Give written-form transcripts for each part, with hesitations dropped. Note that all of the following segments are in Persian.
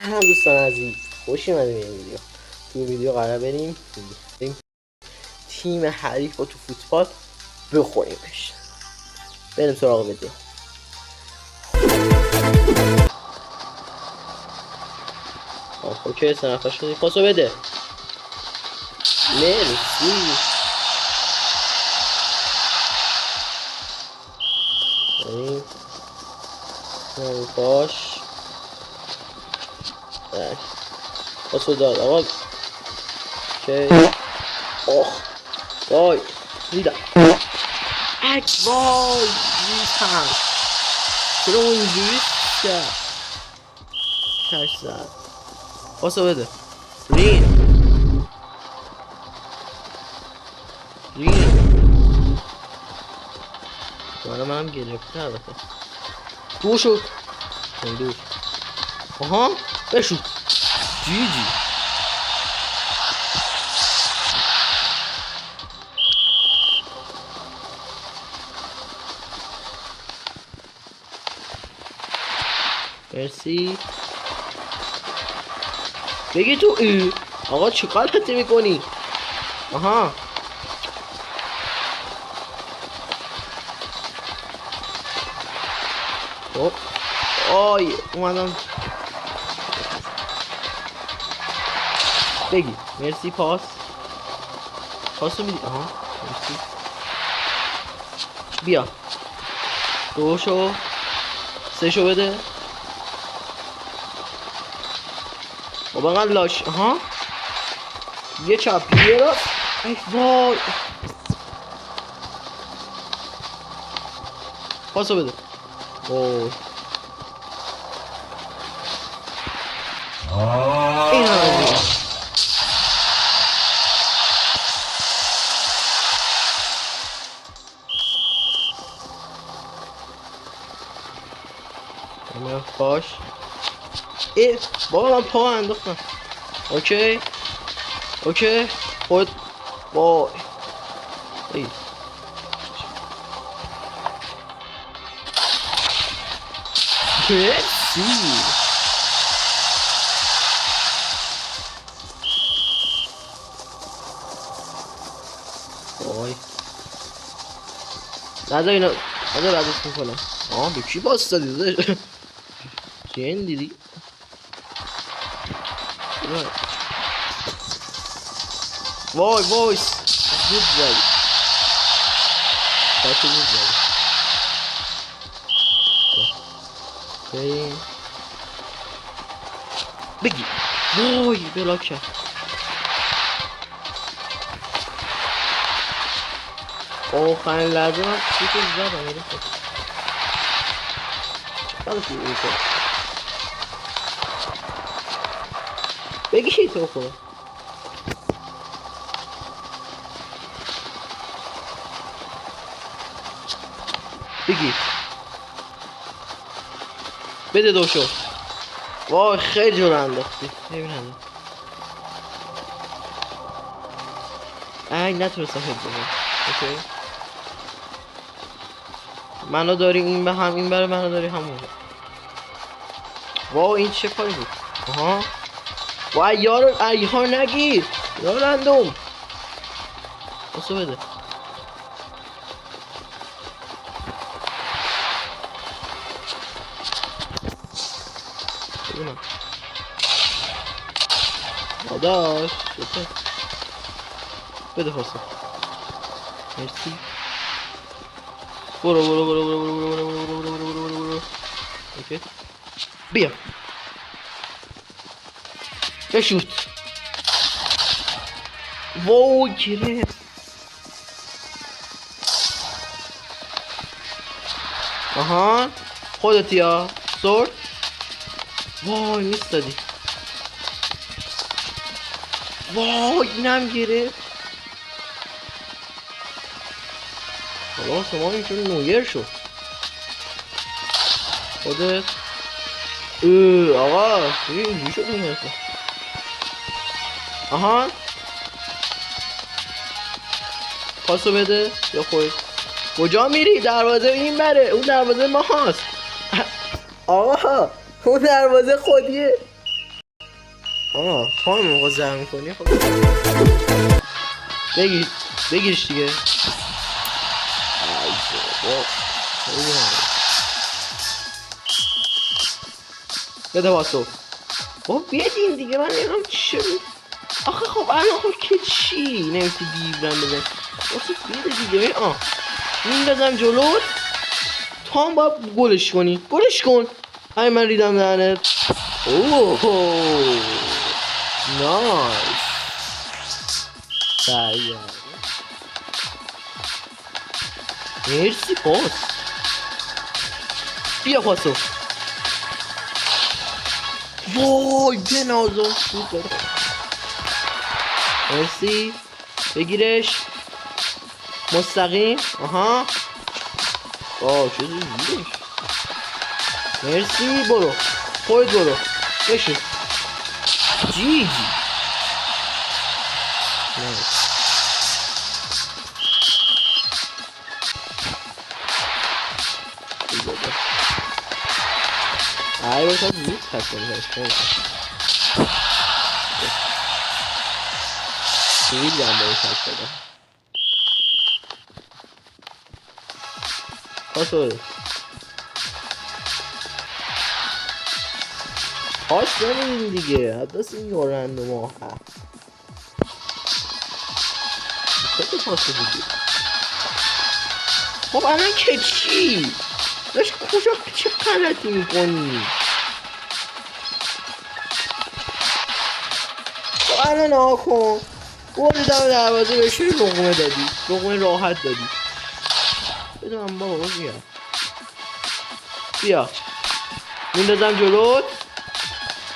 هم دوستان عزیز خوش اومدیم این ویدیو. تو این ویدیو قرار بریم تیم حریف رو تو فوتبال بخوریمش. بریم سراغ ویدیو. اوکی سنفر شدی پاسو بده. مرسی. باش پاسو داد آقا. اوکی وای دیدم وای دیدم چرا اونجوری کش زد. پاسو بده. رین منم گرفته البته. دور شد دور. آها بشود جی مرسی. بگی تو آقا چی غلطی میکنی؟ آها خب آی اومدم بگی مرسی. پاسو میدی. آها مرسی. بیا دوشو سهشو بده. خب انقدر لاش. آها یه چپ یه راست. ای وای پاسو بده. اوه این هم باش. بابا من پا انداختم. اوکی خود وای مرسی. وای نذار اینو ردش میکنم. به کی باست دادی؟ چین دیدی؟ وای زود زدی. زود زدی. بگی وای بلاک کرد. آخرین لحظه من سوتو زدم. بگی تو خدا. بگی بده دوشو. وای خیلی جور انداختی. ببینم نتونستم هد بزنم. اوکی منو داری این به هم این بره منو داری همون. واو این چه کاری بود؟ آها وای یارو ایها نگیر یارندم. بسو بده. ببینم داداش بده پاسو. مرسی. برو اوکی بیا بشوت. واو گرفت. آها خودت یا سورد. وای نیست دادی. وای اینم گرفت. خلاص ما اینجور نویر شد. خودت آقا اینجوری شد این حرفه. آها پاسو بده یا خود. کجا میری؟ دروازه این بره اون دروازه ما هست. آقا اون دروازه خودیه. تایم موقع زر میکنی خب بگیرش دیگه. ای بابا بده واسو بابا بیادین دیگه. من نمیدونم چی آخه خب الان خب که چی نمیتی دیبرم بزن واسه بیده دیگه. میندازم جلوت تا هم باید گلش کنی. گلش کن. های من ریدم دهنت. اوه نایس. برگرد مرسی پاس. بیا پاسو. وای بنازم سوپر. مرسی بگیرش مستقیم. آها چه زیرش. مرسی برو خود برو بشین. جی ای باید زود تکنیش خیلی هم باید تکنیش پاسور پاس نمیدین دیگه. حدث این یارند ما کتا پاس دیگه. خب الان که چی؟ داشت کجا چه غلطی میکنی؟ خب الان آکن گل دم دروازه بهش لقمه دادی. لقمه راحت دادی. بدونم بابا بیا میندازم جلوت.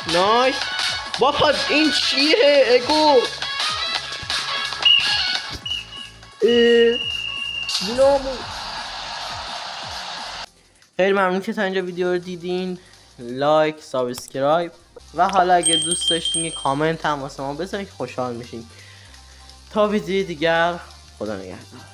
نایس. بابا این چیه اگو نامو. خیلی ممنون که تا اینجا ویدیو رو دیدین. لایک سابسکرایب و حالا اگه دوست داشتین کامنت هم واسه ما بذارین خوشحال میشین. تا ویدیو دیگر خدا نگهدار.